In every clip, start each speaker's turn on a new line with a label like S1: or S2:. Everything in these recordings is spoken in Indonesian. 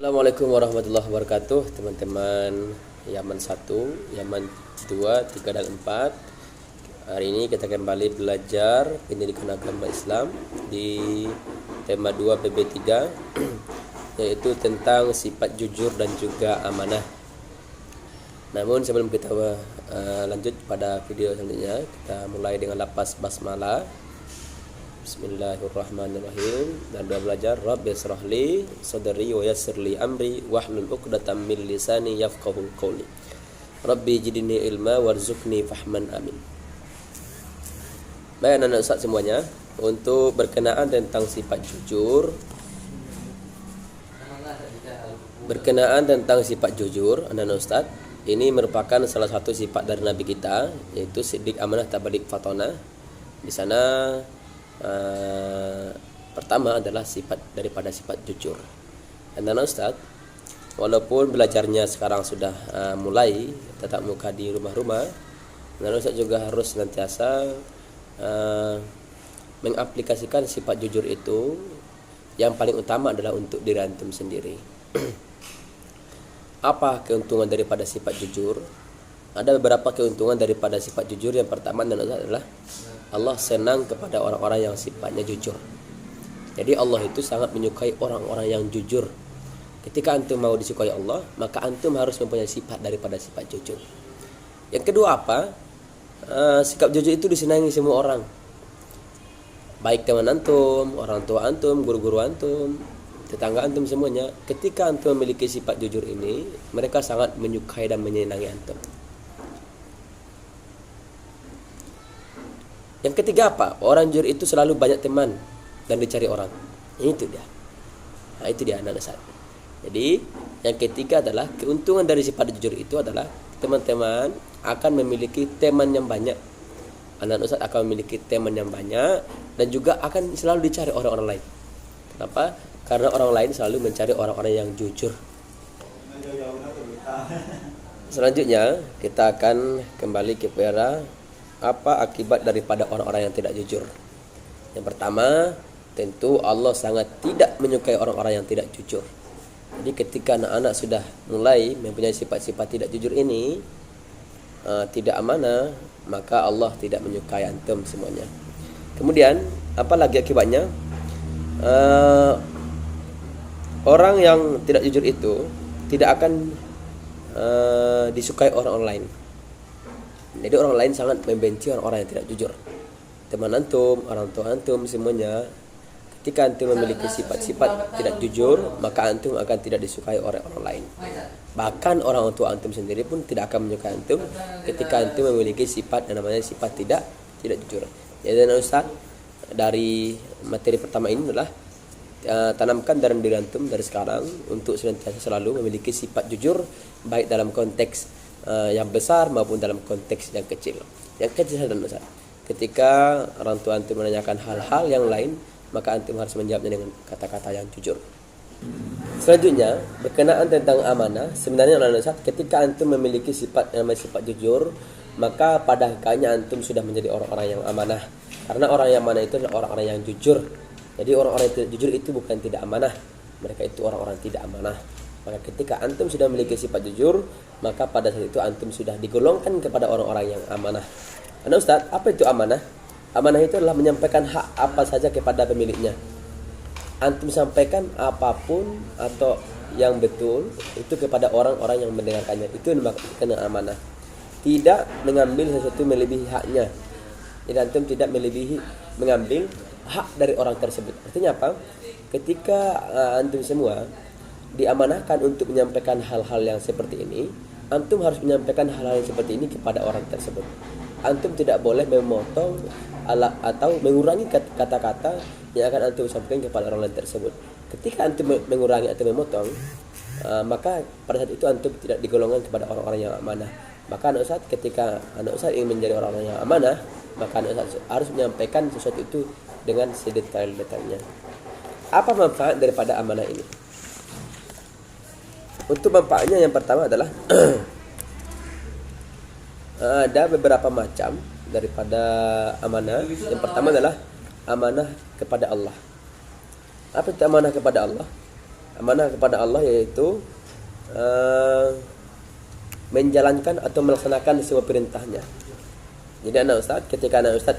S1: Assalamualaikum warahmatullahi wabarakatuh, teman-teman Yaman 1, Yaman 2, 3 dan 4. Hari ini kita kembali belajar pendidikan agama Islam di tema 2 PB3 yaitu tentang sifat jujur dan juga amanah. Namun sebelum kita lanjut pada video selanjutnya, kita mulai dengan lafaz basmalah. Bismillahirrahmanirrahim. Dan doa belajar, Rabbi shrahli sadri wa yassirli amri wahlul 'uqdatam min lisani yafqahu qawli. Rabbi jidni ilma warzuqni fahman amin. Baik anak-anak Ustaz semuanya, untuk berkenaan tentang sifat jujur, anak-anak Ustaz, ini merupakan salah satu sifat dari Nabi kita, yaitu siddiq, amanah, tabalik, fatona. Di sana pertama adalah sifat daripada sifat jujur. Dan Ustaz, walaupun belajarnya sekarang sudah mulai tatap muka di rumah-rumah, dan Ustaz juga harus senantiasa mengaplikasikan sifat jujur itu. Yang paling utama adalah untuk diri antum sendiri. Apa keuntungan daripada sifat jujur? Ada beberapa keuntungan daripada sifat jujur. Yang pertama adalah Allah senang kepada orang-orang yang sifatnya jujur. Jadi Allah itu sangat menyukai orang-orang yang jujur. Ketika antum mau disukai Allah, maka antum harus mempunyai sifat daripada sifat jujur. Yang kedua apa? Sikap jujur itu disenangi semua orang. Baik teman antum, orang tua antum, guru-guru antum, tetangga antum, semuanya. Ketika antum memiliki sifat jujur ini, mereka sangat menyukai dan menyenangi antum. Yang ketiga apa? Orang jujur itu selalu banyak teman dan dicari orang. Itu dia. Nah, itu dia anak Ustaz. Jadi, yang ketiga adalah keuntungan dari sifat jujur itu adalah teman-teman akan memiliki teman yang banyak. Anak Ustaz akan memiliki teman yang banyak dan juga akan selalu dicari orang-orang lain. Kenapa? Karena orang lain selalu mencari orang-orang yang jujur. Selanjutnya, kita akan kembali kepada apa akibat daripada orang-orang yang tidak jujur. Yang pertama, tentu Allah sangat tidak menyukai orang-orang yang tidak jujur. Jadi ketika anak-anak sudah mulai mempunyai sifat-sifat tidak jujur ini, tidak amanah, maka Allah tidak menyukai antum semuanya. Kemudian, apa lagi akibatnya? Orang yang tidak jujur itu tidak akan disukai orang lain. Jadi orang lain sangat membenci orang-orang yang tidak jujur. Teman antum, orang tua antum, semuanya. Ketika antum memiliki sifat-sifat tidak jujur, maka antum akan tidak disukai oleh orang lain. Bahkan orang tua antum sendiri pun tidak akan menyukai antum ketika antum memiliki sifat yang namanya sifat tidak jujur. Jadi Ustaz, dari materi pertama ini adalah tanamkan dalam diri antum dari sekarang untuk senantiasa selalu memiliki sifat jujur, baik dalam konteks yang besar maupun dalam konteks yang kecil. Yang kecil dan besar. Ketika orang tua antum menanyakan hal-hal yang lain, maka antum harus menjawabnya dengan kata-kata yang jujur. Selanjutnya, berkenaan tentang amanah, sebenarnya ketika antum memiliki sifat yang namanya sifat jujur, maka pada hakikatnya antum sudah menjadi orang-orang yang amanah. Karena orang yang amanah itu adalah orang-orang yang jujur. Jadi orang-orang yang tidak jujur itu bukan tidak amanah, mereka itu orang-orang tidak amanah. Maka ketika antum sudah memiliki sifat jujur, maka pada saat itu antum sudah digolongkan kepada orang-orang yang amanah. Karena Ustaz, apa itu amanah? Amanah itu adalah menyampaikan hak apa saja kepada pemiliknya. Antum sampaikan apapun atau yang betul itu kepada orang-orang yang mendengarkannya. Itu kena amanah. Tidak mengambil sesuatu melebihi haknya. Jadi antum tidak mengambil hak dari orang tersebut. Artinya apa? Ketika antum semua diamanahkan untuk menyampaikan hal-hal yang seperti ini, antum harus menyampaikan hal-hal yang seperti ini kepada orang tersebut. Antum tidak boleh memotong atau mengurangi kata-kata yang akan antum sampaikan kepada orang lain tersebut. Ketika antum mengurangi atau memotong, maka pada saat itu antum tidak digolongkan kepada orang-orang yang amanah. Maka anak Ustaz, ketika anak Ustaz ingin menjadi orang-orang yang amanah, maka anak Ustaz harus menyampaikan sesuatu itu dengan sedetail-detailnya. Apa manfaat daripada amanah ini? Untuk manfaatnya yang pertama adalah ada beberapa macam daripada amanah. Yang pertama adalah amanah kepada Allah. Apa itu amanah kepada Allah? Amanah kepada Allah yaitu menjalankan atau melaksanakan semua perintahnya. Jadi ketika anak ustaz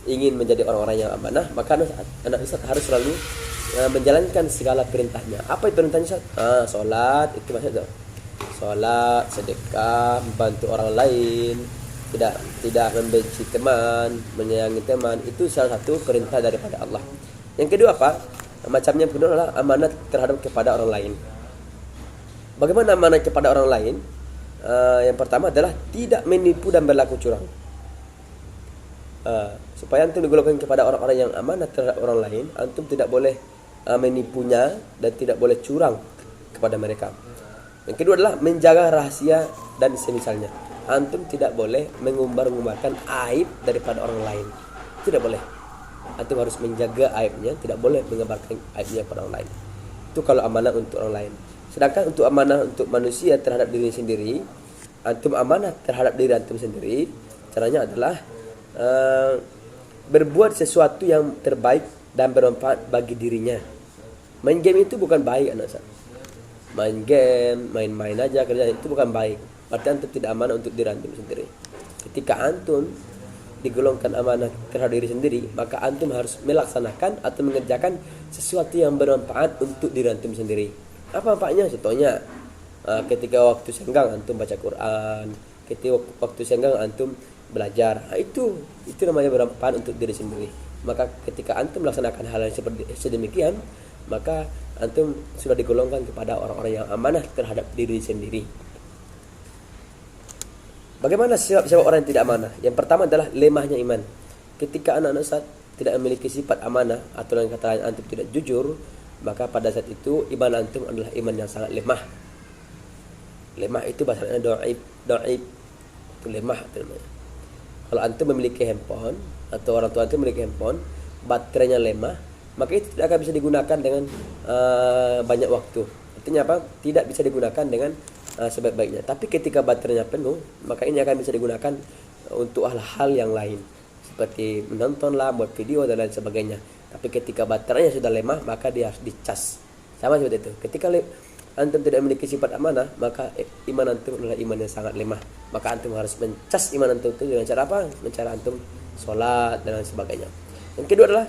S1: ingin menjadi orang-orang yang amanah, maka anak ustaz harus selalu menjalankan segala perintahnya. Apa perintahnya ustaz? Salat, itu maksudnya. Salat, sedekah, membantu orang lain, tidak membenci teman, menyayangi teman, itu salah satu perintah daripada Allah. Yang kedua apa? Macamnya yang kedua adalah amanat terhadap kepada orang lain. Bagaimana amanat kepada orang lain? Yang pertama adalah tidak menipu dan berlaku curang. Supaya antum digolongkan kepada orang-orang yang amanat terhadap orang lain, antum tidak boleh menipunya dan tidak boleh curang kepada mereka. Yang kedua adalah menjaga rahasia dan semisalnya. Antum tidak boleh mengumbar-ngumbarkan aib daripada orang lain. Tidak boleh. Antum harus menjaga aibnya, tidak boleh mengabarkan aibnya kepada orang lain. Itu kalau amanah untuk orang lain. Sedangkan untuk amanah untuk manusia terhadap diri sendiri, antum amanah terhadap diri antum sendiri, caranya adalah berbuat sesuatu yang terbaik dan bermanfaat bagi dirinya. Main game itu bukan baik anak saya. Main game, main-main aja kerja itu bukan baik. Berarti antum tidak amanah untuk diri antum sendiri. Ketika antum digolongkan amanah terhadap diri sendiri, maka antum harus melaksanakan atau mengerjakan sesuatu yang bermanfaat untuk diri antum sendiri. Apa manfaatnya? Contohnya, ketika waktu senggang antum baca Quran, ketika waktu senggang antum belajar. Itu namanya bermanfaat untuk diri sendiri. Maka ketika antum melaksanakan hal yang seperti sedemikian, maka antum sudah digolongkan kepada orang-orang yang amanah terhadap diri sendiri. Bagaimana siapa orang yang tidak amanah? Yang pertama adalah lemahnya iman. Ketika anak-anak saat tidak memiliki sifat amanah atau yang kata lain antum tidak jujur, maka pada saat itu iman antum adalah iman yang sangat lemah. Lemah itu bahasanya dhaif. Itu lemah itu namanya. Kalau antum memiliki handphone atau orang tua antum memiliki handphone, baterainya lemah, maka itu tidak akan bisa digunakan dengan banyak waktu. Artinya apa? Tidak bisa digunakan dengan sebaik-baiknya. Tapi ketika baterainya penuh, maka ini akan bisa digunakan untuk hal-hal yang lain, seperti menonton lah, buat video dan lain sebagainya. Tapi ketika baterainya sudah lemah, maka dia harus dicas. Sama seperti itu. Ketika antum tidak memiliki sifat amanah, maka iman antum adalah iman yang sangat lemah. Maka antum harus mencas iman antum itu dengan cara apa? Dengan cara antum sholat dan lain sebagainya. Yang kedua adalah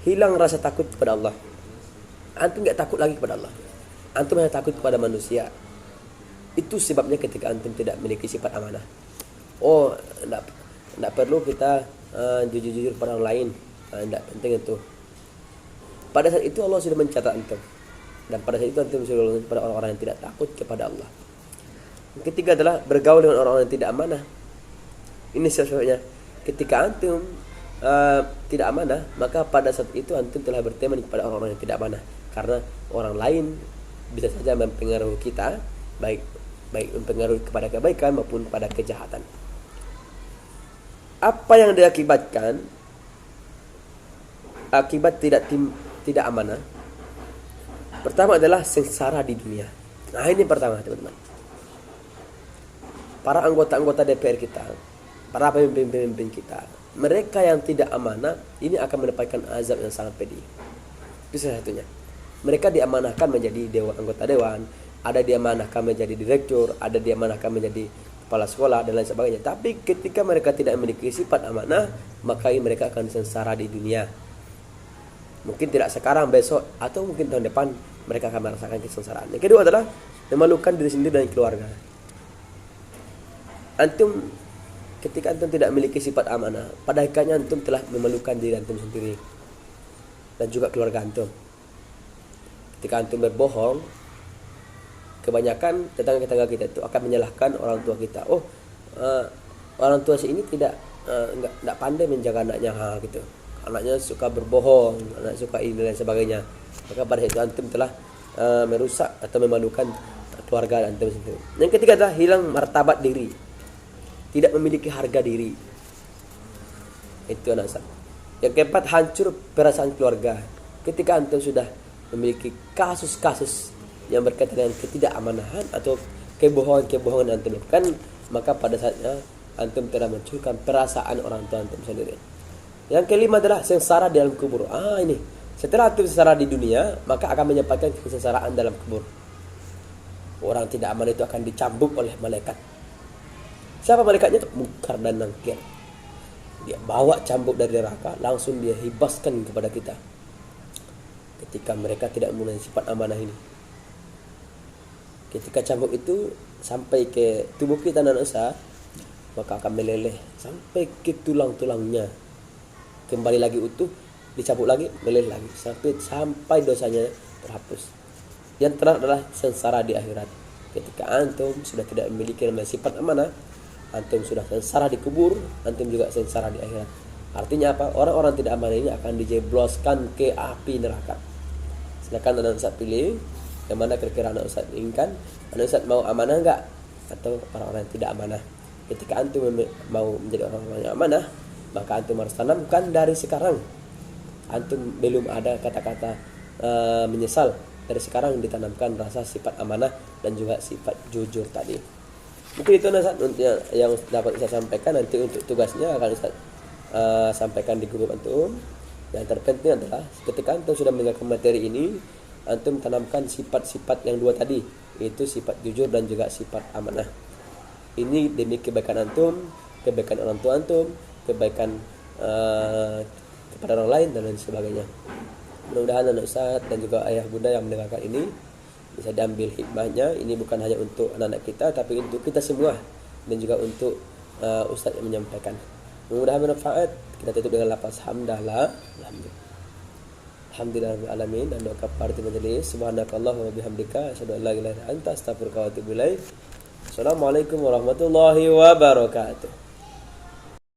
S1: hilang rasa takut kepada Allah. Antum tidak takut lagi kepada Allah. Antum hanya takut kepada manusia. Itu sebabnya ketika antum tidak memiliki sifat amanah. Tidak perlu kita jujur-jujur pada orang lain. Tidak penting itu. Pada saat itu Allah sudah mencatat antum. Dan pada saat itu antum sudah kepada orang-orang yang tidak takut kepada Allah. Yang ketiga adalah bergaul dengan orang-orang yang tidak amanah. Ini sebabnya ketika antum tidak amanah, maka pada saat itu antum telah berteman kepada orang-orang yang tidak amanah. Karena orang lain bisa saja mempengaruhi kita, baik mempengaruhi kepada kebaikan maupun pada kejahatan. Apa yang diakibatkan akibat tidak amanah? Pertama adalah sengsara di dunia. Nah, ini pertama, teman-teman. Para anggota-anggota DPR kita, para pemimpin-pemimpin kita, mereka yang tidak amanah ini akan mendapatkan azab yang sangat pedih. Itu salah satunya. Mereka diamanahkan menjadi anggota dewan, ada diamanahkan menjadi direktur, ada diamanahkan menjadi kepala sekolah dan lain sebagainya. Tapi ketika mereka tidak memiliki sifat amanah, maka mereka akan sengsara di dunia. Mungkin tidak sekarang, besok, atau mungkin tahun depan mereka akan merasakan kesengsaraan. Yang kedua adalah memalukan diri sendiri dan keluarga. Antum ketika antum tidak memiliki sifat amanah, pada hakikatnya antum telah memalukan diri antum sendiri dan juga keluarga antum. Ketika antum berbohong, kebanyakan tetangga-tetangga kita itu akan menyalahkan orang tua kita. Orang tua si ini tidak pandai menjaga anaknya, gitu. Anaknya suka berbohong, anak suka ini dan sebagainya. Maka pada itu antum telah merusak atau memalukan keluarga antum sendiri. Yang ketiga adalah hilang martabat diri, tidak memiliki harga diri. Itu anak saya. Yang keempat, hancur perasaan keluarga. Ketika antum sudah memiliki kasus-kasus yang berkaitan dengan ketidakamanan atau kebohongan-kebohongan yang antum lakukan, maka pada saatnya antum telah mencurahkan perasaan orang tua antum sendiri. Yang kelima adalah sengsara di dalam kubur. Ini Setelah antum sengsara di dunia, maka akan menyampaikan kesengsaraan dalam kubur. Orang tidak aman itu akan dicambuk oleh malaikat. Siapa malaikatnya itu? Munkar dan Nakir. Dia bawa cambuk dari neraka, langsung dia hibaskan kepada kita. Ketika mereka tidak mempunyai sifat amanah ini. Ketika cambuk itu sampai ke tubuh kita dan usaha, maka akan meleleh sampai ke tulang-tulangnya. Kembali lagi utuh, dicabuk lagi, meleleh lagi sampai dosanya terhapus. Yang terakhir adalah sengsara di akhirat. Ketika antum sudah tidak memiliki sifat amanah, antum sudah sengsara di kubur, antum juga sengsara di akhirat. Artinya apa? Orang-orang tidak amanah ini akan dijebloskan ke api neraka. Silakan anak Ustaz pilih yang mana kira-kira anak Ustaz inginkan. Anak Ustaz mau amanah enggak? Atau orang-orang yang tidak amanah? Ketika antum mau menjadi orang-orang yang amanah, maka antum harus tanamkan dari sekarang. Antum belum ada kata-kata menyesal, dari sekarang ditanamkan rasa sifat amanah dan juga sifat jujur tadi. Mungkin itu Ustaz yang dapat saya sampaikan. Nanti untuk tugasnya akan Ustaz sampaikan di grup antum. Yang terpenting adalah ketika antum sudah mendengarkan materi ini, antum tanamkan sifat-sifat yang dua tadi, yaitu sifat jujur dan juga sifat amanah. Ini demi kebaikan antum, kebaikan orang tua antum, kebaikan kepada orang lain dan lain sebagainya. Mudah-mudahan anak Ustaz dan juga ayah bunda yang mendengarkan ini bisa diambil hikmahnya. Ini bukan hanya untuk anak-anak kita, tapi untuk kita semua dan juga untuk Ustaz yang menyampaikan. Mudah-mudahan bermanfaat. Kita tutup dengan lafaz hamdalah. Alhamdulillahirabbil alamin dan doa kafaratul majelis. Subhanakallahumma wa bihamdika asyhadu an la ilaha illa anta astaghfiruka wa atubu ilaik. Assalamualaikum warahmatullahi wabarakatuh.